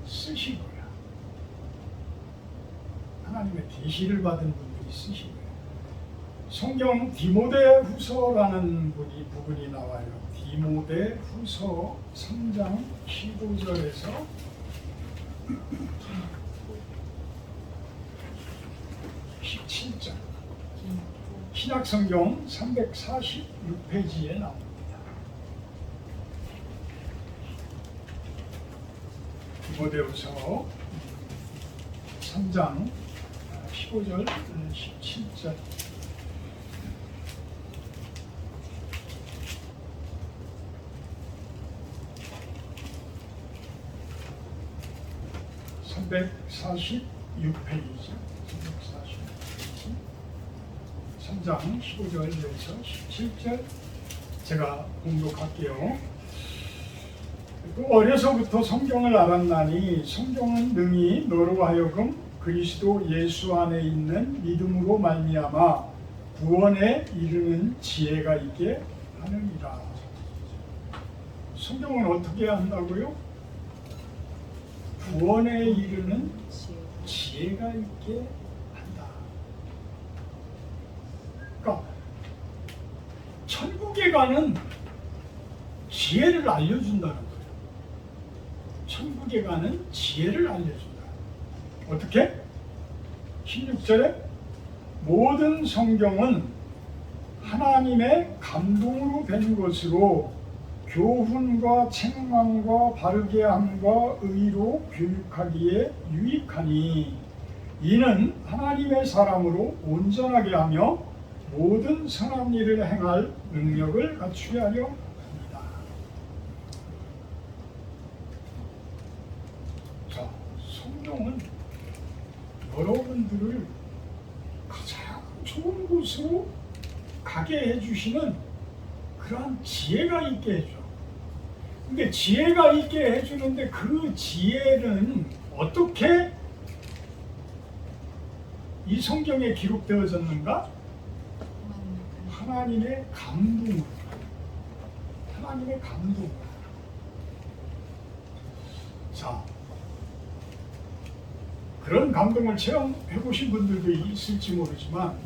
쓰신 거야. 하나님의 계시를 받은 분들이 쓰신 거야. 성경 디모데후서라는 부분이 나와요. 디모데후서 3장 15절에서 17절 신약성경 346페이지에 나옵니다. 디모데후서 3장 15절 17절 346페이지 3장 15절에서 17절 제가 봉독할게요. 어려서부터 성경을 알았나니 성경은 능히 너로 하여금 그리스도 예수 안에 있는 믿음으로 말미암아 구원에 이르는 지혜가 있게 하느니라. 성경은 어떻게 한다고요? 구원에 이르는 지혜가 있게 한다. 그러니까 천국에 가는 지혜를 알려준다는 거예요. 천국에 가는 지혜를 알려준다. 어떻게? 16절에 모든 성경은 하나님의 감동으로 된 것으로 교훈과 책망과 바르게 함과 의로 교육하기에 유익하니 이는 하나님의 사람으로 온전하게 하며 모든 선한 일을 행할 능력을 갖추게 하려 합니다. 자, 성경은 여러분들을 가장 좋은 곳으로 가게 해주시는 그러한 지혜가 있게 해줘. 근데 지혜가 있게 해주는데 그 지혜는 어떻게 이 성경에 기록되어졌는가? 하나님의 감동으로. 하나님의 감동. 자, 그런 감동을 체험해 보신 분들도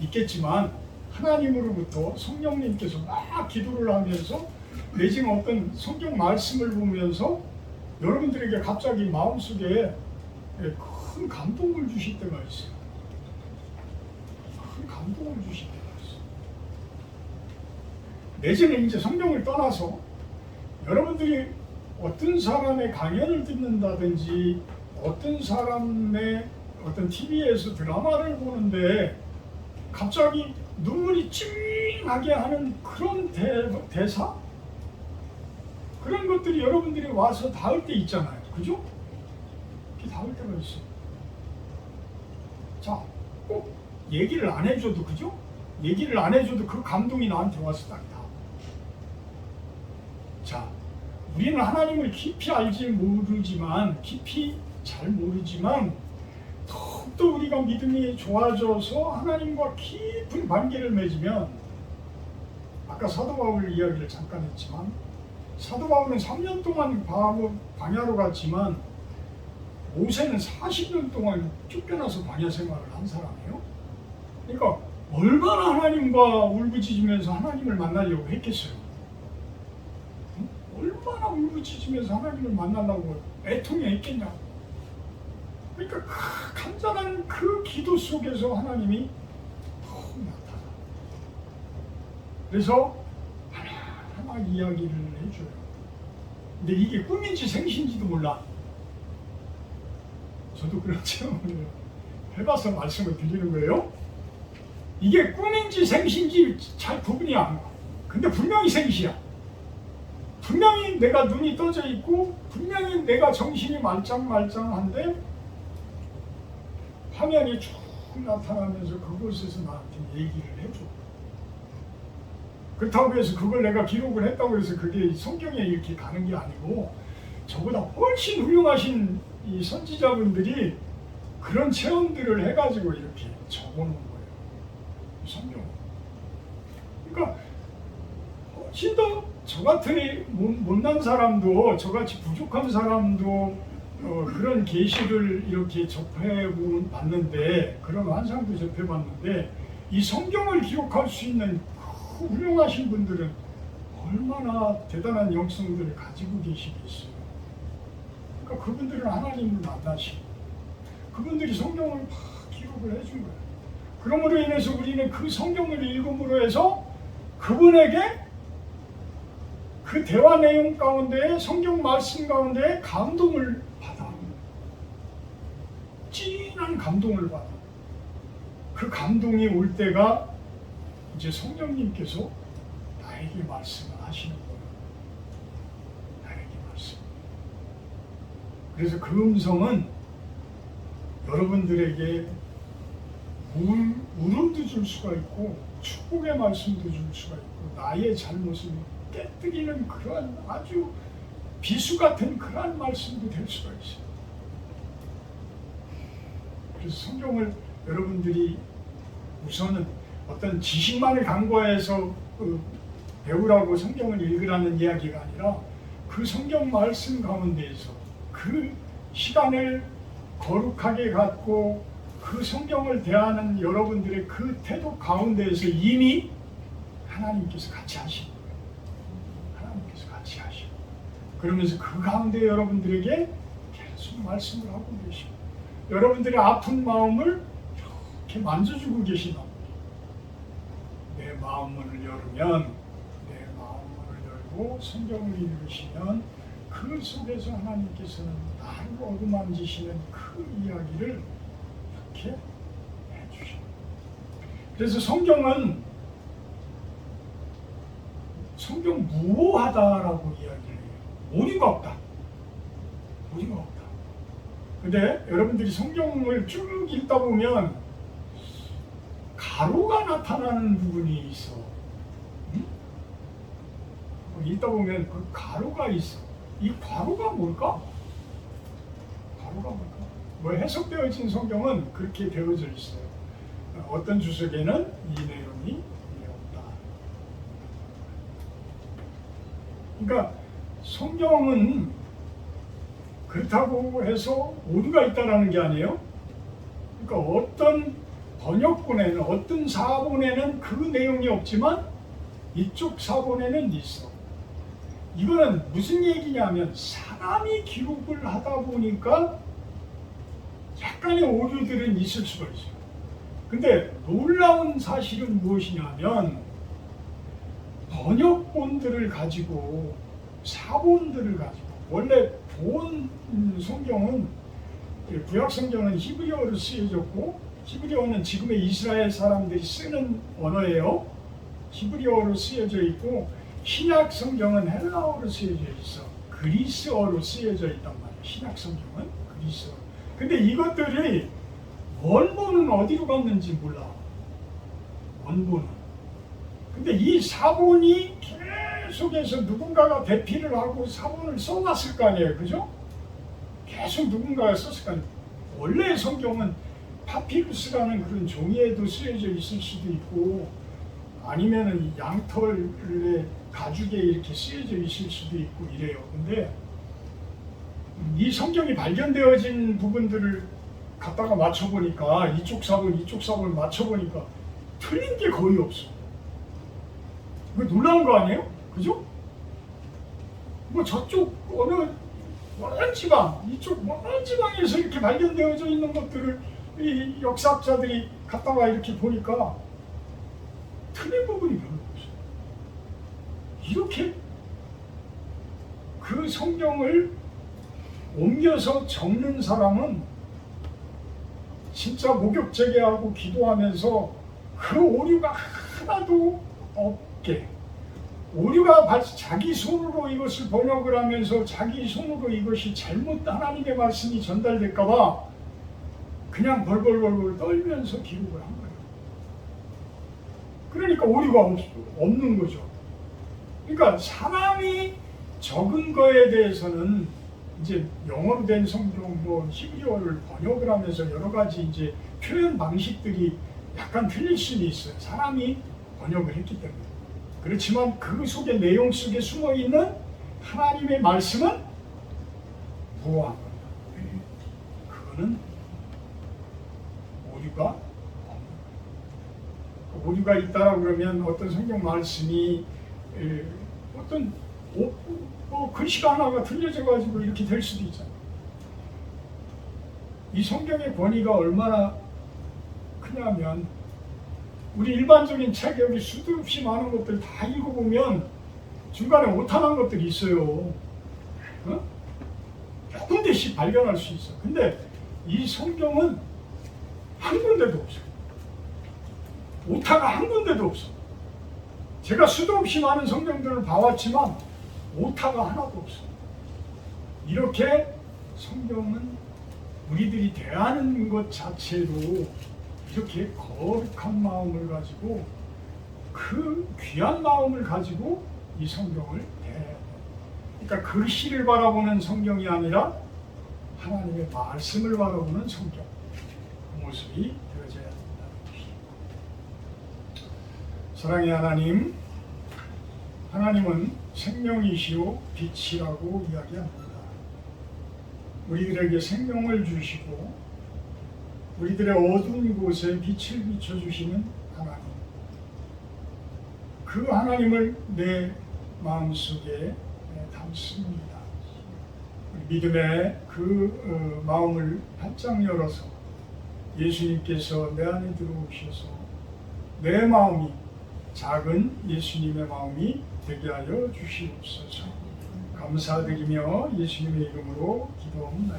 있겠지만 하나님으로부터 성령님께서 막 기도를 하면서 내지는 어떤 성경 말씀을 보면서 여러분들에게 갑자기 마음속에 큰 감동을 주실 때가 있어요. 큰 감동을 주실 때가 있어요. 내지는 이제 성경을 떠나서 여러분들이 어떤 사람의 강연을 듣는다든지 어떤 사람의 어떤 TV에서 드라마를 보는데 갑자기 눈물이 찡하게 하는 그런 대사? 그런 것들이 여러분들이 와서 닿을 때 있잖아요. 그죠? 이렇게 닿을 때가 있어요. 자, 꼭 얘기를 안 해줘도, 그죠? 얘기를 안 해줘도 그 감동이 나한테 와서 딱 닿아. 자, 우리는 하나님을 깊이 잘 모르지만 더욱더 우리가 믿음이 좋아져서 하나님과 깊은 관계를 맺으면, 아까 사도 바울 이야기를 잠깐 했지만 사도 바울은 3년 동안 광야로 갔지만 모세는 40년 동안 쫓겨나서 광야 생활을 한 사람이에요. 그러니까 얼마나 하나님과 울부짖으면서 하나님을 만나려고 했겠어요. 얼마나 울부짖으면서 하나님을 만나려고 애통해했겠냐. 그러니까 그 간절한 그 기도 속에서 하나님이 더욱 나타나. 그래서 하나하나 이야기를 해줘요. 근데 이게 꿈인지 생신지도 몰라. 저도 그런 체험을 해봐서 말씀을 드리는 거예요. 이게 꿈인지 생신지 잘 구분이 안 가. 근데 분명히 생시야. 분명히 내가 눈이 떠져 있고 분명히 내가 정신이 말짱말짱한데 화면이 쭉 나타나면서 그곳에서 나한테 얘기를 해줘. 그렇다고 해서 그걸 내가 기록을 했다고 해서 그게 성경에 이렇게 가는 게 아니고 저보다 훨씬 훌륭하신 이 선지자분들이 그런 체험들을 해가지고 이렇게 적어놓은 거예요. 성경. 그러니까 훨씬 더 저같은 못난 사람도, 저같이 부족한 사람도 그런 계시를 이렇게 접해봤는데, 그런 환상도 접해봤는데, 이 성경을 기록할 수 있는 그 훌륭하신 분들은 얼마나 대단한 영성들을 가지고 계시겠어요. 그러니까 그분들은 하나님을 만나시고 그분들이 성경을 막 기록을 해준 거예요. 그러므로 인해서 우리는 그 성경을 읽음으로 해서 그분에게 그 대화 내용 가운데, 성경 말씀 가운데 감동을 받아. 진한 감동을 받아. 그 감동이 올 때가 이제 성령님께서 나에게 말씀을 하시는 거예요. 나에게 말씀. 그래서 그 음성은 여러분들에게 울음도 줄 수가 있고 축복의 말씀도 줄 수가 있고 나의 잘못을 깨뜨리는 그러한 아주 비수 같은 그러한 말씀도 될 수가 있어요. 그래서 성경을 여러분들이 우선은 어떤 지식만을 간과해서 배우라고 성경을 읽으라는 이야기가 아니라 그 성경 말씀 가운데에서 그 시간을 거룩하게 갖고 그 성경을 대하는 여러분들의 그 태도 가운데에서 이미 하나님께서 같이 하시는 거예요. 하나님께서 같이 하시고 그러면서 그 가운데 여러분들에게 계속 말씀을 하고 계시고 여러분들의 아픈 마음을 이렇게 만져주고 계시나 내 마음 마음 문을 열으면, 내 마음 문을 열고 성경을 읽으시면 그 속에서 하나님께서는 나를 어루만지시는 그 이야기를 이렇게 해주셔요. 그래서 성경 무오하다라고 이야기를 해요. 오류가 없다. 오류가 없다. 근데 여러분들이 성경을 쭉 읽다 보면 가루가 나타나는 부분이 있어. 응? 읽다 보면 그 가루가 있어. 이 가루가 뭘까? 가루가 뭘까? 뭐 해석되어진 성경은 그렇게 되어져 있어요. 어떤 주석에는 이 내용이 없다. 그러니까 성경은 그렇다고 해서 오류가 있다라는 게 아니에요. 그러니까 어떤 번역본에는, 어떤 사본에는 그 내용이 없지만 이쪽 사본에는 있어. 이거는 무슨 얘기냐면 사람이 기록을 하다 보니까 약간의 오류들은 있을 수가 있어요. 근데 놀라운 사실은 무엇이냐면 번역본들을 가지고, 사본들을 가지고, 원래 본 성경은, 구약 성경은 히브리어로 쓰여졌고, 히브리어는 지금의 이스라엘 사람들이 쓰는 언어예요. 히브리어로 쓰여져 있고, 신약 성경은 헬라어로 쓰여져 있어. 그리스어로 쓰여져 있단 말이에요. 신약 성경은 그리스어. 근데 이것들이 원본은 어디로 갔는지 몰라. 원본은. 근데 이 사본이 계속해서 누군가가 대피를 하고 사본을 써놨을 거 아니에요. 그죠? 계속 누군가가 썼을 거 아니에요. 원래 성경은 파피루스라는 그런 종이에도 쓰여져 있을 수도 있고, 아니면은 양털의 가죽에 이렇게 쓰여져 있을 수도 있고 이래요. 근데 이 성경이 발견되어진 부분들을 갖다가 맞춰보니까, 이쪽 사본 맞춰보니까 틀린 게 거의 없어. 이거 놀라운 거 아니에요? 그죠? 뭐 저쪽 어느 먼 지방, 이쪽 먼 지방에서 이렇게 발견되어져 있는 것들을 이 역사학자들이 갖다가 이렇게 보니까 틀린 부분이 별로 없어요. 이렇게 그 성경을 옮겨서 적는 사람은 진짜 목욕제계하고 기도하면서 그 오류가 하나도 없게, 오류가 자기 손으로 이것을 번역을 하면서 자기 손으로 이것이 잘못 하나님의 말씀이 전달될까봐 그냥 벌벌벌벌 떨면서 기록을 한 거예요. 그러니까 오류가 없는 거죠. 그러니까 사람이 적은 거에 대해서는 이제 영어로 된 성경, 뭐 히브리어를 번역을 하면서 여러 가지 이제 표현 방식들이 약간 틀릴 수는 있어요. 사람이 번역을 했기 때문에. 그렇지만 그 속의 내용 속에 숨어 있는 하나님의 말씀은 무오한 겁니다. 그거는 오류가 없는 거예요. 오류가 있다라 그러면 어떤 성경 말씀이 어떤 글씨가 하나가 틀려져 가지고 이렇게 될 수도 있잖아요. 이 성경의 권위가 얼마나 크냐면, 우리 일반적인 책 여기 수도 없이 많은 것들 다 읽어보면 중간에 오타난 것들이 있어요. 몇 군데씩 발견할 수 있어. 근데 이 성경은 한 군데도 없어요. 오타가 한 군데도 없어. 제가 수도 없이 많은 성경들을 봐왔지만 오타가 하나도 없어. 이렇게 성경은 우리들이 대하는 것 자체로 이렇게 거룩한 마음을 가지고, 그 귀한 마음을 가지고 이 성경을 대해야 돼. 그러니까 글씨를 바라보는 성경이 아니라 하나님의 말씀을 바라보는 성경, 그 모습이 되어져야 된다. 사랑의 하나님, 하나님은 생명이시오 빛이라고 이야기합니다. 우리들에게 생명을 주시고 우리들의 어두운 곳에 빛을 비춰주시는 하나님, 그 하나님을 내 마음속에 담습니다. 믿음의 그 마음을 활짝 열어서 예수님께서 내 안에 들어오셔서 내 마음이 작은 예수님의 마음이 되게 하여 주시옵소서. 감사드리며 예수님의 이름으로 기도합니다.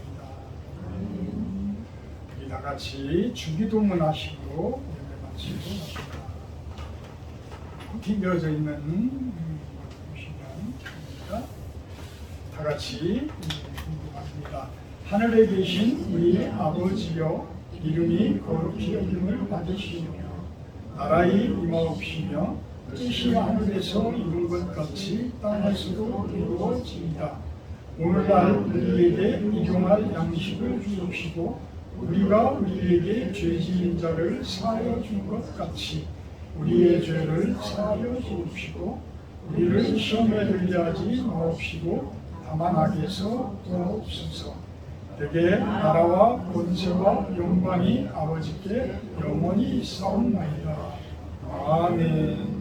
우리 다 같이 주기도문 하시고 예배 마치고 합니다. 튕겨져 있는 보시면 됩니다. 다 같이 공부합니다. 하늘에 계신 우리 아버지여, 이름이 거룩히 여김을 받으시며 나라의 임하옵시며 뜻이 하늘에서 이룬 것 같이 땅에서도 이루어지이다. 오늘날 우리에게 일용할 양식을 주옵시고 우리가 우리에게 죄 지은 자를 사하여 준 것 같이 우리의 죄를 사하여 주옵시고 우리를 시험에 들게 하지 마옵시고 다만 악에서 도와옵소서. 되게 나라와 권세와 영광이 아버지께 영원히 있사옵나이다. 아멘.